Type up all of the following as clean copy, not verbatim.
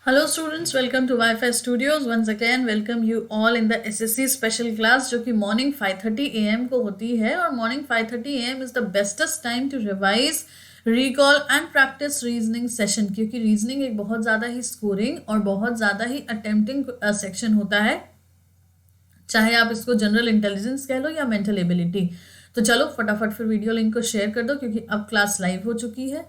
Hello students, welcome to Wi-Fi Studios. Once again, welcome you all in the SSC special class जो कि morning 5:30 AM को होती है और morning 5:30 AM is the bestest time to revise, recall and practice reasoning session क्योंकि reasoning एक बहुत ज़्यादा ही scoring और बहुत ज़्यादा ही attempting section होता है, चाहे आप इसको जनरल इंटेलिजेंस कह लो या मेंटल एबिलिटी। तो चलो फटाफट फिर वीडियो लिंक को शेयर कर दो क्योंकि अब क्लास लाइव हो चुकी है।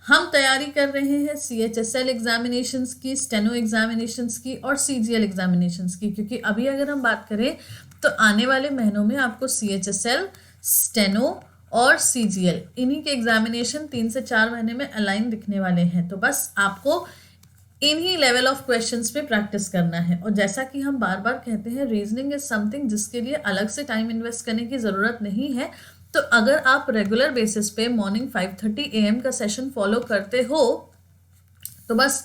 हम तैयारी कर रहे हैं CHSL एग्जामिनेशंस की, स्टेनो एग्जामिनेशंस की और CGL एग्जामिनेशंस की, क्योंकि अभी अगर हम बात करें तो आने वाले महीनों में आपको CHSL, स्टेनो और CGL इन्हीं के एग्जामिनेशन 3 से 4 महीने में अलाइन दिखने वाले हैं। तो बस आपको इन्हीं लेवल ऑफ क्वेश्चंस पे प्रैक्टिस करना है। और जैसा कि हम बार बार कहते हैं, रीजनिंग इज समथिंग जिसके लिए अलग से टाइम इन्वेस्ट करने की ज़रूरत नहीं है। तो अगर आप रेगुलर बेसिस पे मॉर्निंग 5:30 AM का सेशन फॉलो करते हो तो बस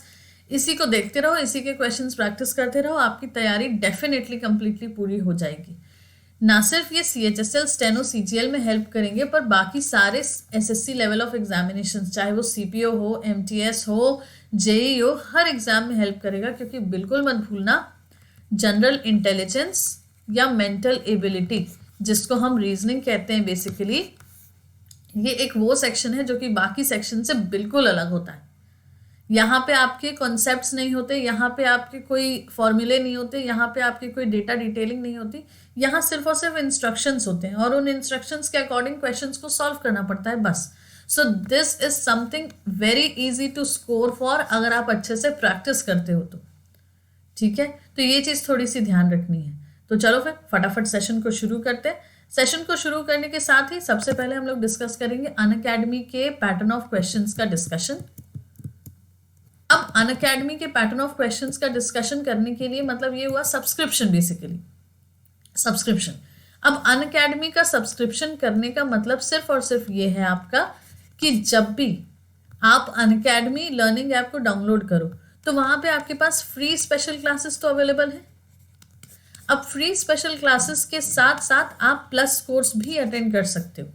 इसी को देखते रहो, इसी के क्वेश्चंस प्रैक्टिस करते रहो, आपकी तैयारी डेफिनेटली कंप्लीटली पूरी हो जाएगी। ना सिर्फ ये CHSL, स्टेनो, CGL में हेल्प करेंगे, पर बाकी सारे SSC लेवल ऑफ एग्जामिनेशन, चाहे वो CPO हो, MTS हो, JEE हो, हर एग्जाम में हेल्प करेगा। क्योंकि बिल्कुल मत भूलना, जनरल इंटेलिजेंस या मेंटल एबिलिटी जिसको हम रीजनिंग कहते हैं, बेसिकली ये एक वो सेक्शन है जो कि बाकी सेक्शन से बिल्कुल अलग होता है। यहाँ पे आपके कॉन्सेप्ट्स नहीं होते, यहाँ पे आपके कोई फॉर्मूले नहीं होते, यहाँ पे आपकी कोई डेटा डिटेलिंग नहीं होती। यहाँ सिर्फ और सिर्फ इंस्ट्रक्शंस होते हैं और उन इंस्ट्रक्शंस के अकॉर्डिंग क्वेश्चंस को सॉल्व करना पड़ता है, बस। So this is something very easy to score for, अगर आप अच्छे से प्रैक्टिस करते हो तो। ठीक है, तो ये चीज़ थोड़ी सी ध्यान रखनी है। तो चलो फिर फटाफट सेशन को शुरू करते हैं। सेशन को शुरू करने के साथ ही सबसे पहले हम लोग डिस्कस करेंगे अनअकैडमी के पैटर्न ऑफ क्वेश्चंस का डिस्कशन। अब अनअकैडमी के पैटर्न ऑफ क्वेश्चंस का डिस्कशन करने के लिए मतलब ये हुआ सब्सक्रिप्शन, बेसिकली सब्सक्रिप्शन। अब अनअकैडमी का सब्सक्रिप्शन करने का मतलब सिर्फ और सिर्फ ये है आपका कि जब भी आप अनअकैडमी लर्निंग ऐप को डाउनलोड करो तो वहां पे आपके पास फ्री स्पेशल क्लासेस तो अवेलेबल है। अब फ्री स्पेशल क्लासेस के साथ साथ आप प्लस कोर्स भी अटेंड कर सकते हो।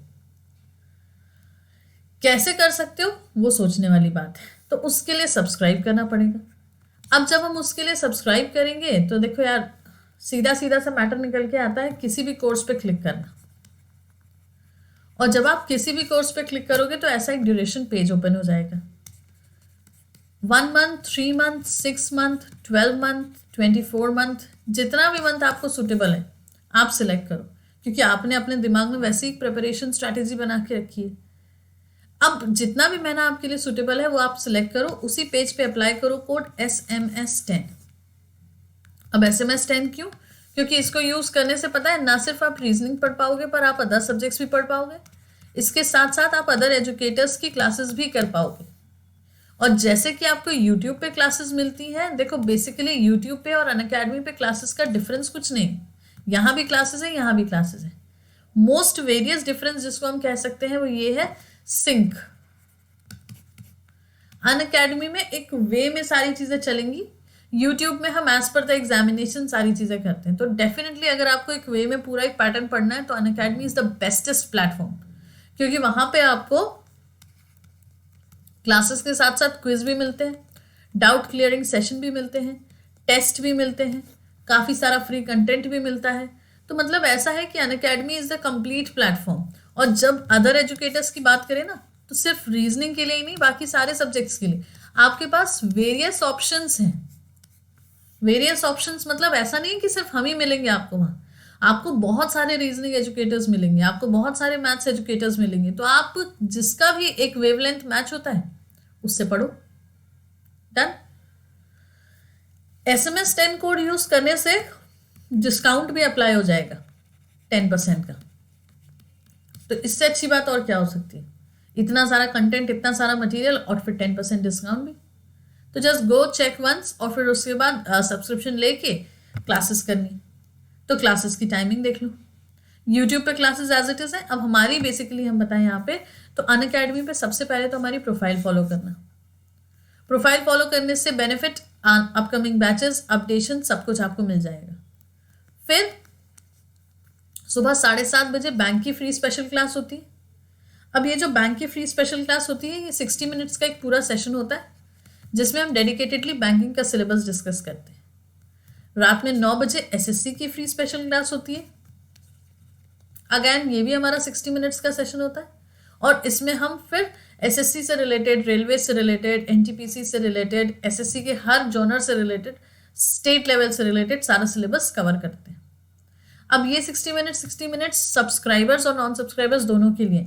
कैसे कर सकते हो वो सोचने वाली बात है, तो उसके लिए सब्सक्राइब करना पड़ेगा। अब जब हम उसके लिए सब्सक्राइब करेंगे तो देखो यार, सीधा सीधा सा मैटर निकल के आता है, किसी भी कोर्स पे क्लिक करना। और जब आप किसी भी कोर्स पे क्लिक करोगे तो ऐसा एक ड्यूरेशन पेज ओपन हो जाएगा। 1 month, 3 month, 6 month, 12 month, 24 month, जितना भी मंथ आपको सुटेबल है आप सिलेक्ट करो, क्योंकि आपने अपने दिमाग में वैसे ही प्रिपरेशन स्ट्रैटेजी बना के रखी है। अब जितना भी महीना आपके लिए सुटेबल है वो आप सिलेक्ट करो, उसी पेज पे अप्लाई करो कोड SMS10। अब SMS10 क्यों? क्योंकि इसको यूज करने से पता है ना सिर्फ आप रीजनिंग पढ़ पाओगे पर आप अदर सब्जेक्ट्स भी पढ़ पाओगे, इसके साथ साथ आप अदर एजुकेटर्स की क्लासेस भी कर पाओगे। और जैसे कि आपको यूट्यूब पे क्लासेस मिलती हैं, देखो बेसिकली यूट्यूब पे और अनअकैडमी पे क्लासेस का डिफरेंस कुछ नहीं, यहाँ भी क्लासेस है, यहाँ भी क्लासेस है। मोस्ट वेरियस डिफरेंस जिसको हम कह सकते हैं वो ये है सिंक। अनअकैडमी में एक वे में सारी चीजें चलेंगी, यूट्यूब में हम एज पर द एग्जामिनेशन सारी चीजें करते हैं। तो डेफिनेटली अगर आपको एक वे में पूरा एक पैटर्न पढ़ना है तो Unacademy is the bestest platform, क्योंकि वहां पे आपको क्लासेस के साथ साथ क्विज भी मिलते हैं, डाउट क्लियरिंग सेशन भी मिलते हैं, टेस्ट भी मिलते हैं, काफ़ी सारा फ्री कंटेंट भी मिलता है। तो मतलब ऐसा है कि Unacademy is the complete platform. और जब अदर एजुकेटर्स की बात करें ना, तो सिर्फ रीजनिंग के लिए ही नहीं, बाकी सारे सब्जेक्ट्स के लिए आपके पास वेरियस ऑप्शंस हैं। वेरियस ऑप्शंस मतलब ऐसा नहीं है कि सिर्फ हम ही मिलेंगे आपको वहाँ, आपको बहुत सारे रीजनिंग एजुकेटर्स मिलेंगे, आपको बहुत सारे मैथ्स एजुकेटर्स मिलेंगे। तो आप जिसका भी एक वेवलेंथ मैच होता है उससे पढ़ो। डन। SMS10 कोड यूज करने से डिस्काउंट भी अप्लाई हो जाएगा 10% का। तो इससे अच्छी बात और क्या हो सकती है? इतना सारा कंटेंट, इतना सारा मटेरियल और फिर 10% डिस्काउंट भी। तो जस्ट गो चेक वंस और फिर उसके बाद सब्सक्रिप्शन लेके क्लासेस करनी। तो क्लासेस की टाइमिंग देख लो, यूट्यूब पे क्लासेस एज इट इज है। अब हमारी बेसिकली हम बताएं यहाँ पे, तो अनअकैडमी पे सबसे पहले तो हमारी प्रोफाइल फॉलो करना। प्रोफाइल फॉलो करने से बेनिफिट, अपकमिंग बैचेस, अपडेशन सब कुछ आपको मिल जाएगा। फिर सुबह 7:30 बजे बैंक की फ्री स्पेशल क्लास होती है। अब ये जो बैंक की फ्री स्पेशल क्लास होती है ये 60 मिनट्स का एक पूरा सेशन होता है, जिसमें हम डेडिकेटेडली बैंकिंग का सिलेबस डिस्कस करते हैं। रात में 9 बजे एसएससी की फ्री स्पेशल क्लास होती है। अगेन ये भी हमारा 60 मिनट्स का सेशन होता है और इसमें हम फिर एसएससी से रिलेटेड, रेलवे से रिलेटेड, एनटीपीसी से रिलेटेड, एसएससी के हर जॉनर से रिलेटेड, स्टेट लेवल से रिलेटेड सारा सिलेबस कवर करते हैं। अब ये 60 मिनट्स सब्सक्राइबर्स और नॉन सब्सक्राइबर्स दोनों के लिए।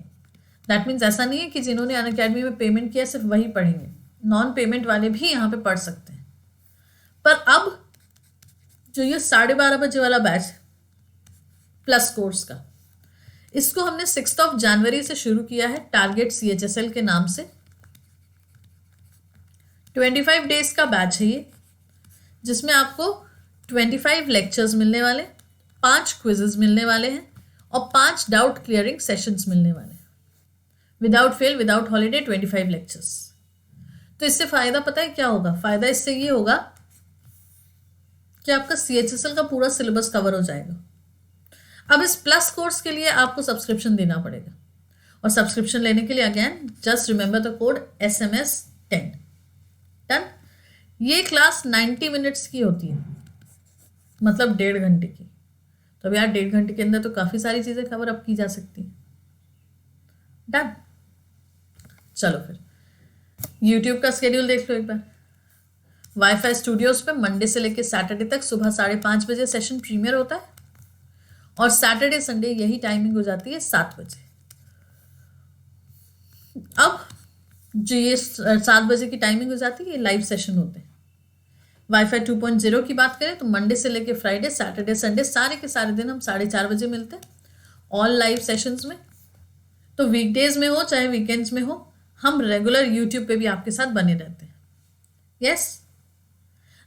दैट मीन्स ऐसा नहीं है कि जिन्होंने अनअकैडमी में पेमेंट किया सिर्फ वही पढ़ेंगे, नॉन पेमेंट वाले भी यहाँ पे पढ़ सकते हैं। पर अब जो ये 12:30 बजे वाला बैच प्लस कोर्स का, इसको हमने 6 जनवरी से शुरू किया है टारगेट CHSL के नाम से। 25 डेज का बैच है ये, जिसमें आपको 25 लेक्चर्स मिलने वाले, 5 क्विजेज मिलने वाले हैं और 5 डाउट क्लियरिंग सेशंस मिलने वाले हैं। Without fail, without holiday, 25 lectures. तो इससे फायदा पता है क्या होगा? फायदा इससे ये होगा कि आपका CHSL का पूरा सिलेबस कवर हो जाएगा। अब इस प्लस कोर्स के लिए आपको सब्सक्रिप्शन देना पड़ेगा और सब्सक्रिप्शन लेने के लिए again just remember the code SMS10। Done. ये क्लास 90 मिनट्स की होती है, मतलब 1.5 घंटे की। तो अब यार 1.5 घंटे के अंदर तो काफ़ी सारी चीज़ें कवर अप की जा सकती हैं। डन। चलो फिर यूट्यूब का स्केड्यूल देख लो एक बार। वाईफाई स्टूडियोज पे मंडे से लेकर सैटरडे तक सुबह 5:30 बजे सेशन प्रीमियर होता है और सैटरडे संडे यही टाइमिंग हो जाती है 7 बजे। अब जो ये 7 बजे की टाइमिंग हो जाती है, ये लाइव सेशन होते हैं। वाईफाई 2.0 की बात करें तो मंडे से लेकर फ्राइडे, सैटरडे, संडे सारे के सारे दिन हम 4:30 बजे मिलते हैं ऑल लाइव सेशंस में। तो वीकडेज में हो चाहे वीकेंड्स में हो, हम रेगुलर यूट्यूब पे भी आपके साथ बने रहते हैं। यस।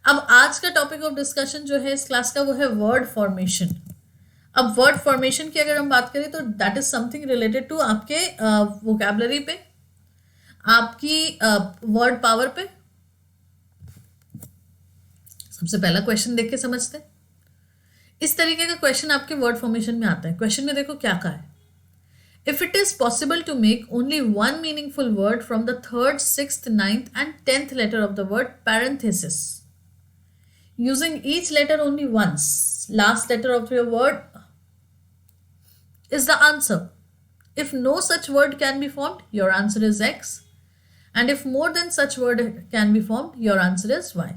अब आज का टॉपिक ऑफ डिस्कशन जो है इस क्लास का, वो है वर्ड फॉर्मेशन। अब वर्ड फॉर्मेशन की अगर हम बात करें तो that is something related to आपके वोकैबुलरी पे, आपकी वर्ड पावर पे। सबसे पहला क्वेश्चन देख के समझते हैं। इस तरीके का क्वेश्चन आपके वर्ड फॉर्मेशन में आता है। क्वेश्चन में देखो क्या कहा है। If it is possible to make only one meaningful word from the 3rd, 6th, 9th and 10th letter of the word parenthesis, using each letter only once, last letter of your word is the answer. If no such word can be formed, your answer is X. And if more than such word can be formed, your answer is Y.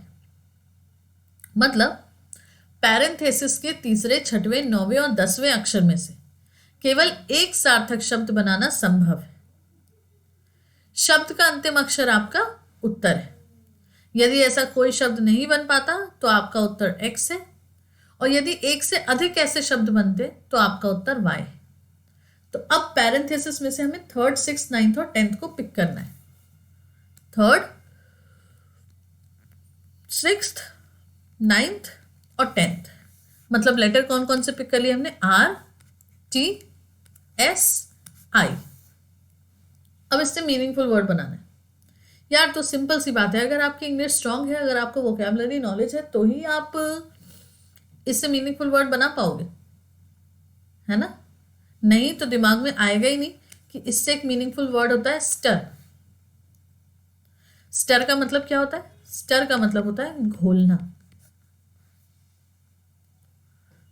मतलब parenthesis के 3रे, 6वें, 9वें और 10वें अक्षर में से केवल एक सार्थक शब्द बनाना संभव है। शब्द का अंतिम अक्षर आपका उत्तर है। यदि ऐसा कोई शब्द नहीं बन पाता तो आपका उत्तर X है और यदि एक से अधिक ऐसे शब्द बनते तो आपका उत्तर Y है। तो अब पैरेंथेसिस में से हमें 3rd, 6th, 9th और 10th को पिक करना है। 3rd, 6th, 9th और 10th, मतलब लेटर कौन कौन से पिक कर लिए हमने? R, T, S, I। अब इससे मीनिंगफुल वर्ड बनाना है। यार तो सिंपल सी बात है, अगर आपकी इंग्लिश स्ट्रांग है, अगर आपको वोकैबुलरी नॉलेज है, तो ही आप इससे मीनिंगफुल वर्ड बना पाओगे, है ना? नहीं तो दिमाग में आएगा ही नहीं कि इससे एक मीनिंगफुल वर्ड होता है स्टर। स्टर का मतलब क्या होता है? स्टर का मतलब होता है घोलना।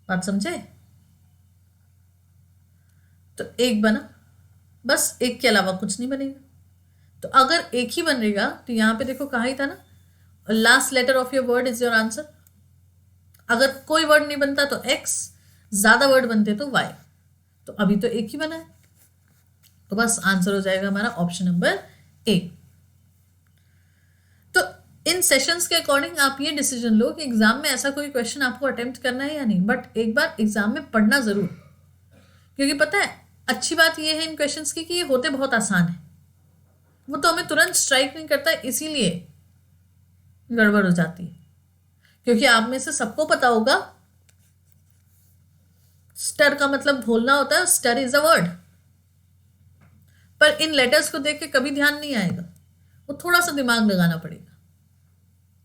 बात समझे? तो एक बना, बस एक के अलावा कुछ नहीं बनेगा। तो अगर एक ही बनेगा तो यहां पे देखो कहा ही था ना, last letter of your word is your answer. अगर कोई वर्ड नहीं बनता तो X, ज्यादा वर्ड बनते तो Y। तो अभी तो एक ही बना है, तो बस आंसर हो जाएगा हमारा ऑप्शन नंबर A। तो इन सेशंस के अकॉर्डिंग आप ये डिसीजन लो कि एग्जाम में ऐसा कोई क्वेश्चन आपको अटेम्प्ट करना है या नहीं, बट एक बार एग्जाम में पढ़ना जरूर, क्योंकि पता है अच्छी बात ये है इन क्वेश्चंस की कि ये होते बहुत आसान है। वो तो हमें तुरंत स्ट्राइक नहीं करता, इसीलिए गड़बड़ हो जाती है। क्योंकि आप में से सबको पता होगा स्टर का मतलब घोलना होता है, स्टर इज अ वर्ड। पर इन लेटर्स को देख के कभी ध्यान नहीं आएगा, वो थोड़ा सा दिमाग लगाना पड़ेगा।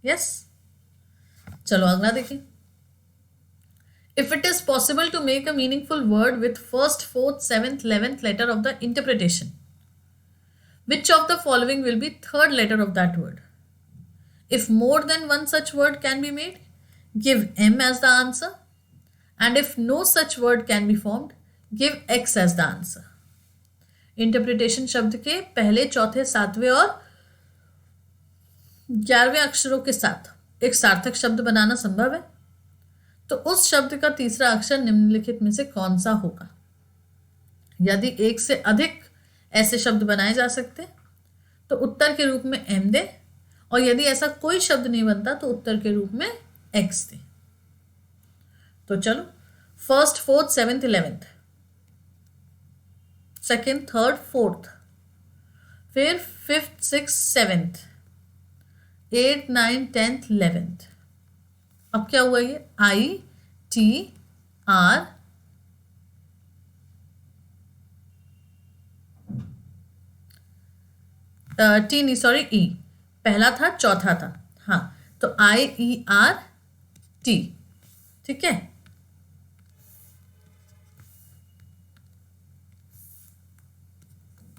यस, चलो अगला देखिए। If it is possible to make a meaningful word with 1st, 4th, 7th, 11th letter of the interpretation, which of the following will be 3rd letter of that word? If more than one such word can be made, give M as the answer. And if no such word can be formed, give X as the answer. Interpretation शब्द के पहले, चौथे, सातवें और 11वें अक्षरों के साथ एक सार्थक शब्द बनाना संभव है, तो उस शब्द का तीसरा अक्षर निम्नलिखित में से कौन सा होगा? यदि एक से अधिक ऐसे शब्द बनाए जा सकते तो उत्तर के रूप में M दे, और यदि ऐसा कोई शब्द नहीं बनता तो उत्तर के रूप में X दे। तो चलो, first, fourth, seventh, 11th, second, third, fourth, फिर fifth, six, seventh, 8, 9, 10th, 11th। अब क्या हुआ? ये ITR टी नहीं, सॉरी, ई पहला था, चौथा था। हाँ, तो IERT, ठीक है।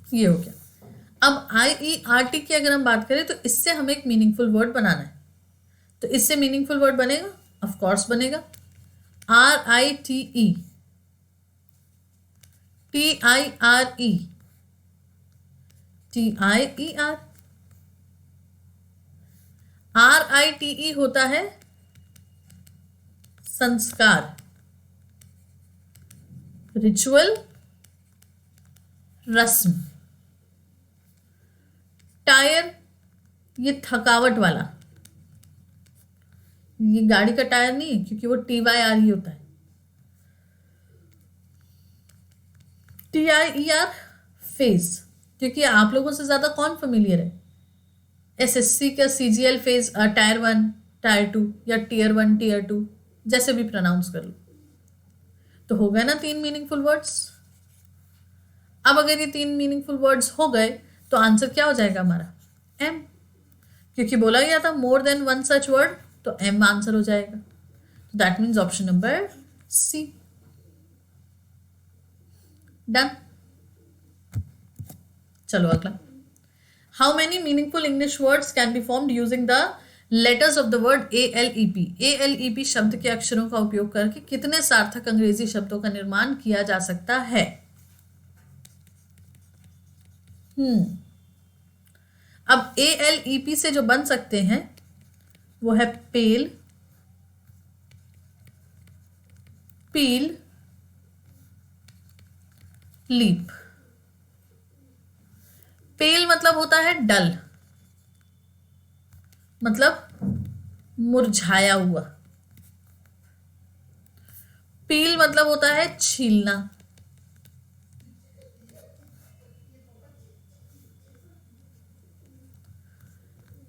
ये हो गया। अब IERT की अगर हम बात करें तो इससे हमें एक मीनिंगफुल वर्ड बनाना है। तो इससे मीनिंगफुल वर्ड बनेगा, ऑफ कोर्स बनेगा, RITE, TIRE, TIER। RITE होता है संस्कार, रिचुअल, रस्म। टायर, ये थकावट वाला, ये गाड़ी का टायर नहीं है क्योंकि वो TYR ही होता है। TIER, फेज, क्योंकि आप लोगों से ज्यादा कौन फेमिलियर है? SSC का CGL फेज, टायर 1, टायर 2 या टियर 1, टियर 2, जैसे भी प्रोनाउंस कर लो। तो हो गए ना 3 मीनिंगफुल वर्ड्स। अब अगर ये 3 मीनिंगफुल वर्ड्स हो गए तो आंसर क्या हो जाएगा हमारा? M, क्योंकि बोला गया था more than one such word, तो M आंसर हो जाएगा। तो that means option number C। Done. चलो अगला। How many meaningful English words can be formed using the letters of the word ALEP। ALEP शब्द के अक्षरों का उपयोग करके कितने सार्थक अंग्रेजी शब्दों का निर्माण किया जा सकता है? अब ALEP से जो बन सकते हैं वो है पेल, पील, लीप। पेल मतलब होता है डल, मतलब मुरझाया हुआ। पील मतलब होता है छीलना।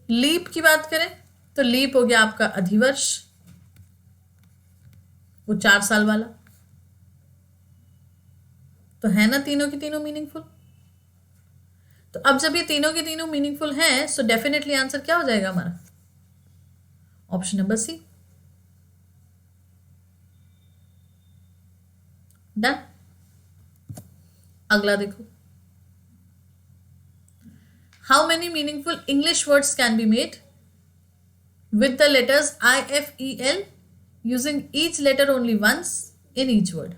लीप की बात करें तो लीप हो गया आपका अधिवर्ष, वो 4 साल वाला। तो है ना तीनों की तीनों मीनिंगफुल। तो अब जब ये तीनों की तीनों मीनिंगफुल हैं, सो डेफिनेटली आंसर क्या हो जाएगा हमारा? Option number C। डन। अगला देखो। How many meaningful English words can be made with the letters IFEL using each letter only once in each word।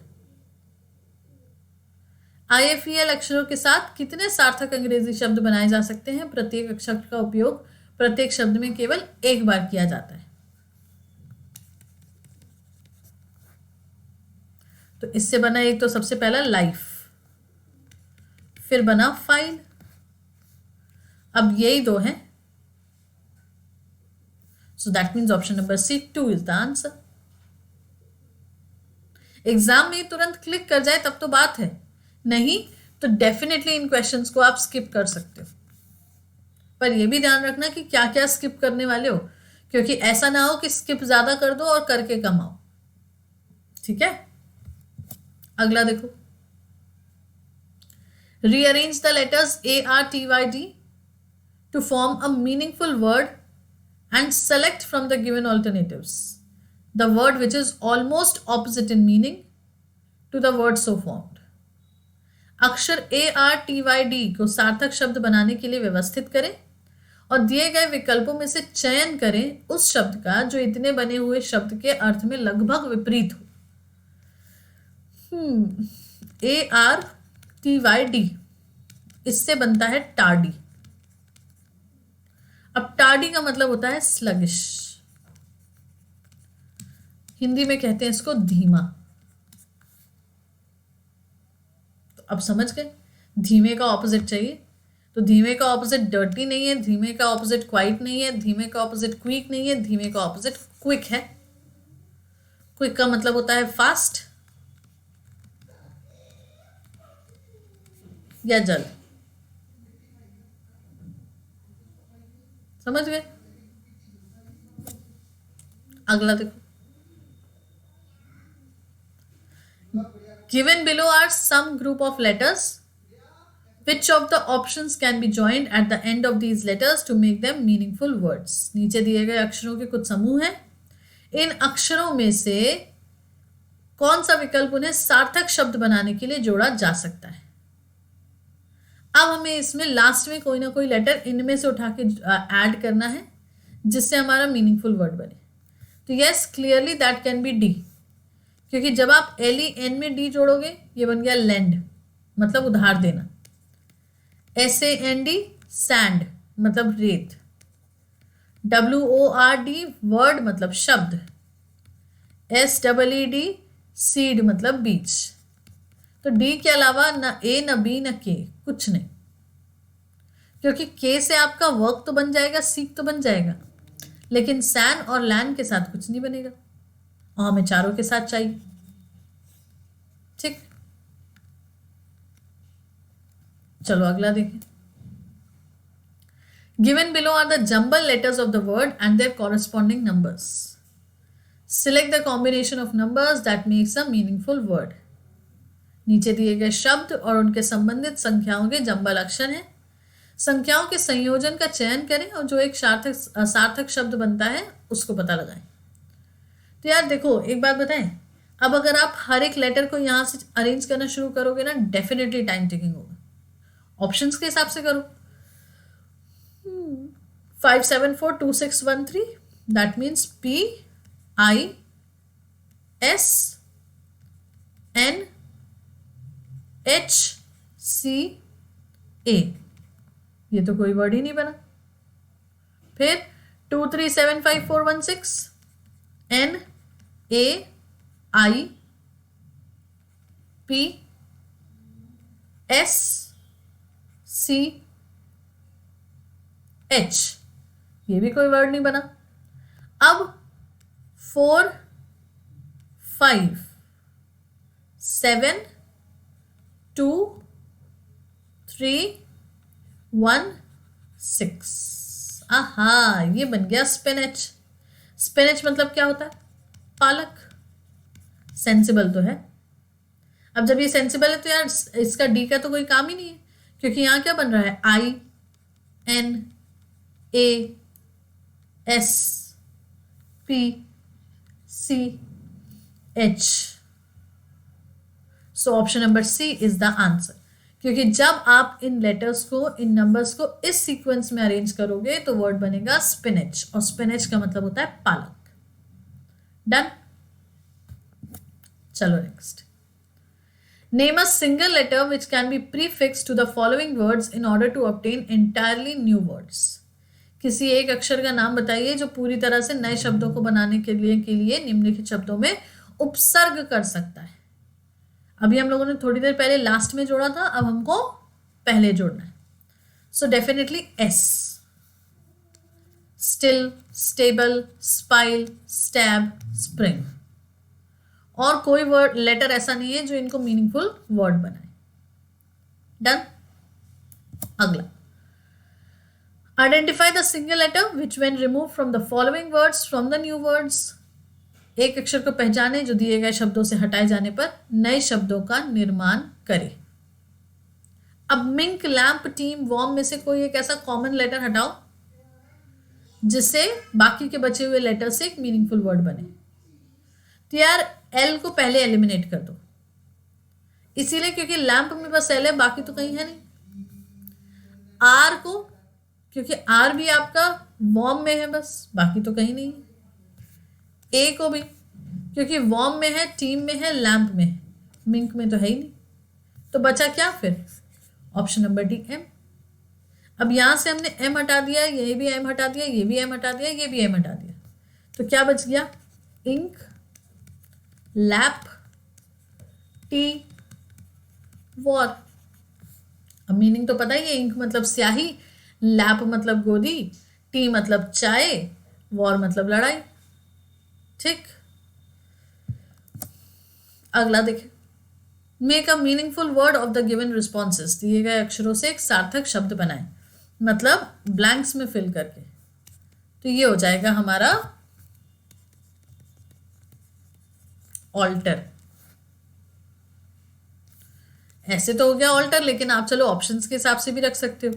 IFEL अक्षरों के साथ कितने सार्थक अंग्रेजी शब्द बनाए जा सकते हैं? प्रत्येक अक्षर का उपयोग प्रत्येक शब्द में केवल एक बार किया जाता है। तो इससे बना एक तो सबसे पहला लाइफ, फिर बना फाइल, अब यही दो हैं। So that means option number C, 2 is the answer। Exam में तुरंत क्लिक कर जाए तब तो बात है, नहीं तो डेफिनेटली इन क्वेश्चंस को आप स्किप कर सकते हो। पर यह भी ध्यान रखना कि क्या क्या स्किप करने वाले हो, क्योंकि ऐसा ना हो कि स्किप ज्यादा कर दो और करके कम आओ। ठीक है, अगला देखो। Rearrange the letters ARTYD to form a meaningful word and select from the given alternatives the word which is almost opposite in meaning to the word so formed। अक्षर ARTYD को सार्थक शब्द बनाने के लिए व्यवस्थित करें और दिए गए विकल्पों में से चयन करें उस शब्द का जो इतने बने हुए शब्द के अर्थ में लगभग विपरीत हो। ARTYD, इससे बनता है टार्डी। अब टार्डी का मतलब होता है स्लगिश, हिंदी में कहते हैं इसको धीमा। तो अब समझ गए, धीमे का ऑपोजिट चाहिए, तो धीमे का ऑपोजिट डर्टी नहीं है, धीमे का ऑपोजिट क्वाइट नहीं है, धीमे का ऑपोजिट क्विक नहीं है, धीमे का ऑपोजिट क्विक है। क्विक का मतलब होता है फास्ट या जल्द। समझ गए? अगला देखो, given below are some group of letters. Which of the options can be joined at the end of these letters to make them meaningful words? नीचे दिए गए अक्षरों के कुछ समूह हैं, इन अक्षरों में से कौन सा विकल्प उन्हें सार्थक शब्द बनाने के लिए जोड़ा जा सकता है। अब हमें इसमें लास्ट में कोई ना कोई लेटर इनमें से उठा के ऐड करना है जिससे हमारा मीनिंगफुल वर्ड बने। तो yes, clearly that can be D, क्योंकि जब आप LEN में डी जोड़ोगे ये बन गया लैंड, मतलब उधार देना। SAND सैंड मतलब रेत। WORD वर्ड मतलब शब्द। SEED सीड मतलब बीज। तो डी के अलावा न ए न बी न के, कुछ नहीं, क्योंकि के से आपका वर्क तो बन जाएगा, सीख तो बन जाएगा, लेकिन सैन और लैन के साथ कुछ नहीं बनेगा, और हमें चारों के साथ चाहिए। ठीक, चलो अगला देखें। Given below are the jumble letters of the word and their corresponding numbers. Select the combination of numbers that makes a meaningful word. नीचे दिए गए शब्द और उनके संबंधित संख्याओं के जंबल अक्षर हैं। संख्याओं के संयोजन का चयन करें और जो एक सार्थक शब्द बनता है उसको पता लगाएं। तो यार देखो, एक बात बताएं, अब अगर आप हर एक लेटर को यहां से अरेंज करना शुरू करोगे ना, डेफिनेटली टाइम टेकिंग होगा। ऑप्शंस के हिसाब से करो। 5742613, दैट मीन्स PISNHCA, ये तो कोई वर्ड ही नहीं बना। फिर 2375416, NAIPSCH, ये भी कोई वर्ड नहीं बना। अब 4 5 7 2 3 1 6, आहा, ये बन गया स्पिनच। स्पिनच मतलब क्या होता है? पालक। सेंसिबल तो है। अब जब ये सेंसिबल है तो यार इसका डी का तो कोई काम ही नहीं है, क्योंकि यहां क्या बन रहा है? INASPCH। So option number C is the answer, क्योंकि जब आप इन लेटर्स को, इन नंबर्स को इस सीक्वेंस में अरेंज करोगे तो वर्ड बनेगा स्पिनच, और स्पिनच का मतलब होता है पालक। डन। चलो next. Name a single letter which can be prefix to the following words in order to obtain entirely new words. किसी एक अक्षर का नाम बताइए जो पूरी तरह से नए शब्दों को बनाने के लिए निम्नलिखित शब्दों में उपसर्ग कर सकता है। अभी हम लोगों ने थोड़ी देर पहले लास्ट में जोड़ा था, अब हमको पहले जोड़ना है। So definitely S. Still, stable, spile, stab, spring. और कोई वर्ड लेटर ऐसा नहीं है जो इनको मीनिंगफुल वर्ड बनाए। डन। अगला, identify the single letter which when remove from the following words from the new words. एक अक्षर को पहचाने जो दिए गए शब्दों से हटाए जाने पर नए शब्दों का निर्माण करे। अब मिंक, लैंप, टीम, वॉर्म में से कोई एक ऐसा कॉमन लेटर हटाओ जिससे बाकी के बचे हुए लेटर से एक मीनिंगफुल वर्ड बने। तो यार एल को पहले एलिमिनेट कर दो, इसीलिए क्योंकि लैंप में बस एल है, बाकी तो कहीं है नहीं। आर को क्योंकि आर भी आपका वॉर्म में है, बस बाकी तो कहीं नहीं है। ए को भी क्योंकि वॉर्म में है, टीम में है, लैम्प में है, मिंक में तो है ही नहीं। तो बचा क्या फिर? Option number D, M. अब यहां से हमने एम हटा दिया, ये भी एम हटा दिया, ये भी एम हटा दिया, ये भी एम हटा दिया, तो क्या बच गया? Ink, lap, T, war. अब मीनिंग तो पता ही है, इंक मतलब स्याही, लैप मतलब गोली, टी मतलब चाय, वॉर मतलब लड़ाई। ठीक, अगला देखें। Make a meaningful word of the given responses. दिए गए अक्षरों से एक सार्थक शब्द बनाएं, मतलब ब्लैंक्स में फिल करके। तो ये हो जाएगा हमारा ऑल्टर। ऐसे तो हो गया ऑल्टर, लेकिन आप चलो ऑप्शंस के हिसाब से भी रख सकते हो।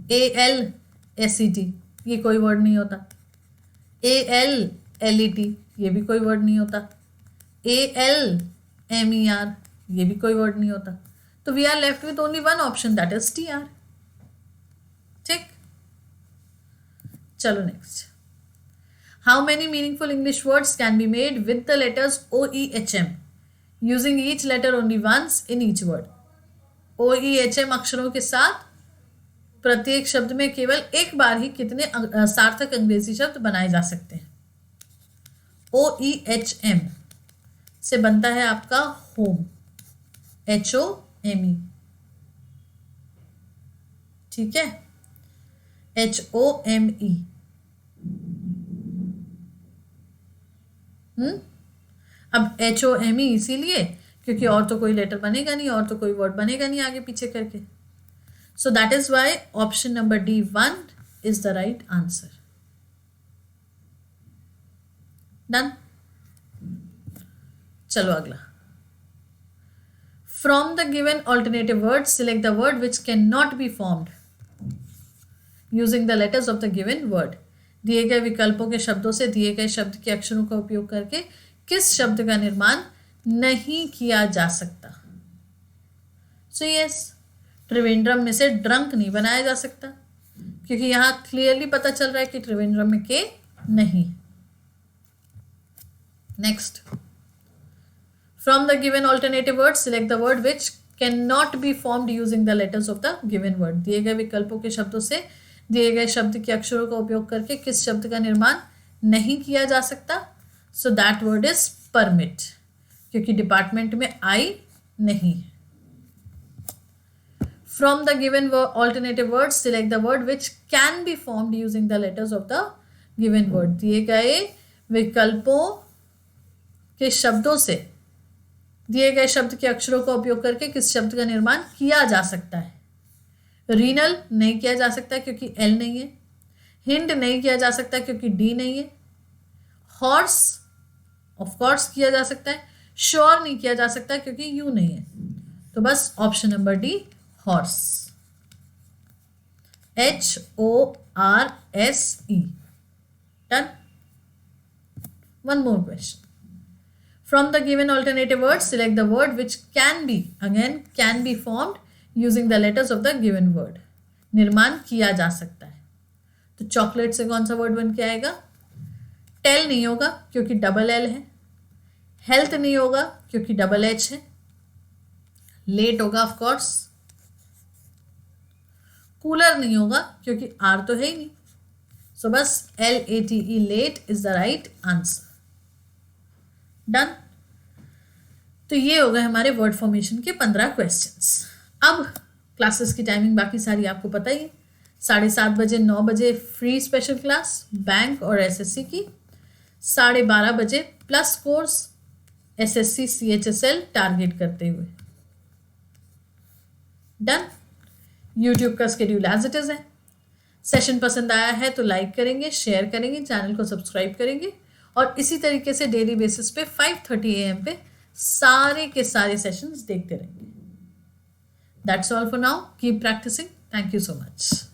ALSET, ये कोई वर्ड नहीं होता। ALLET, ये भी कोई वर्ड नहीं होता। ALMER, ये भी कोई वर्ड नहीं होता। तो we are left with only one option, that is TR। ठीक, चलो नेक्स्ट। How many meaningful English words can be made with the letters OEHM using each letter only once in each word. OEHM अक्षरों के साथ प्रत्येक शब्द में केवल एक बार ही कितने सार्थक अंग्रेजी शब्द बनाए जा सकते हैं? OEHM से बनता है आपका होम, HOME। ठीक है, HOME। अब HOME इसीलिए क्योंकि और तो कोई लेटर बनेगा नहीं, और तो कोई वर्ड बनेगा नहीं आगे पीछे करके। So that is why option number D1 is the right answer. Done. चलो अगला। From the given alternative word select the word which can not be formed using the letters of the given word. दिए गए विकल्पों के शब्दों से दिए गए शब्द के अक्षरों का उपयोग करके किस शब्द का निर्माण नहीं किया जा सकता? सो यस, त्रिवेंद्रम में से ड्रंक नहीं बनाया जा सकता, क्योंकि यहां क्लियरली पता चल रहा है कि त्रिवेंद्रम में के नहीं। Next. From the given alternative word select the word which can not be formed using the letters of the given word. दिए गए विकल्पों के शब्दों से दिए गए शब्द के अक्षरों का उपयोग करके किस शब्द का निर्माण नहीं किया जा सकता? So that word is permit, क्योंकि डिपार्टमेंट में आई नहीं है। From the given alternative word select the word which can be formed using the letters of the given word. दिए गए विकल्पों के शब्दों से दिए गए शब्द के अक्षरों का उपयोग करके किस शब्द का निर्माण किया जा सकता है? रीनल नहीं किया जा सकता क्योंकि L नहीं है। हिंड नहीं किया जा सकता क्योंकि D नहीं है। हॉर्स ऑफ कोर्स किया जा सकता है। श्योर नहीं किया जा सकता क्योंकि U नहीं है। तो बस option number D, horse, HORSE। Done. One more question. From the given alternative words, select the word which can be, again, can be formed using the letters of the given word. निर्माण किया जा सकता है। तो chocolate से कौन सा word बन के आएगा? टेल नहीं होगा क्योंकि डबल L है। हेल्थ नहीं होगा क्योंकि डबल H है। लेट होगा ऑफ कोर्स। कूलर नहीं होगा क्योंकि R तो है ही नहीं। सो बस LATE, late is the right answer. Done. तो ये हो गए हमारे वर्ड फॉर्मेशन के 15 क्वेश्चंस। अब क्लासेस की टाइमिंग बाकी सारी आपको पता ही है। 7:30 बजे 9 बजे फ्री स्पेशल क्लास बैंक और SSC की। 12:30 बजे plus course SSC CHSL target करते हुए। डन। यूट्यूब का शेड्यूल एज इट इज है। सेशन पसंद आया है तो लाइक करेंगे, शेयर करेंगे, चैनल को सब्सक्राइब करेंगे और इसी तरीके से डेली बेसिस पे 5:30 AM पे सारे के सारे सेशंस देखते रहेंगे। That's all for now. Keep practising. Thank you so much.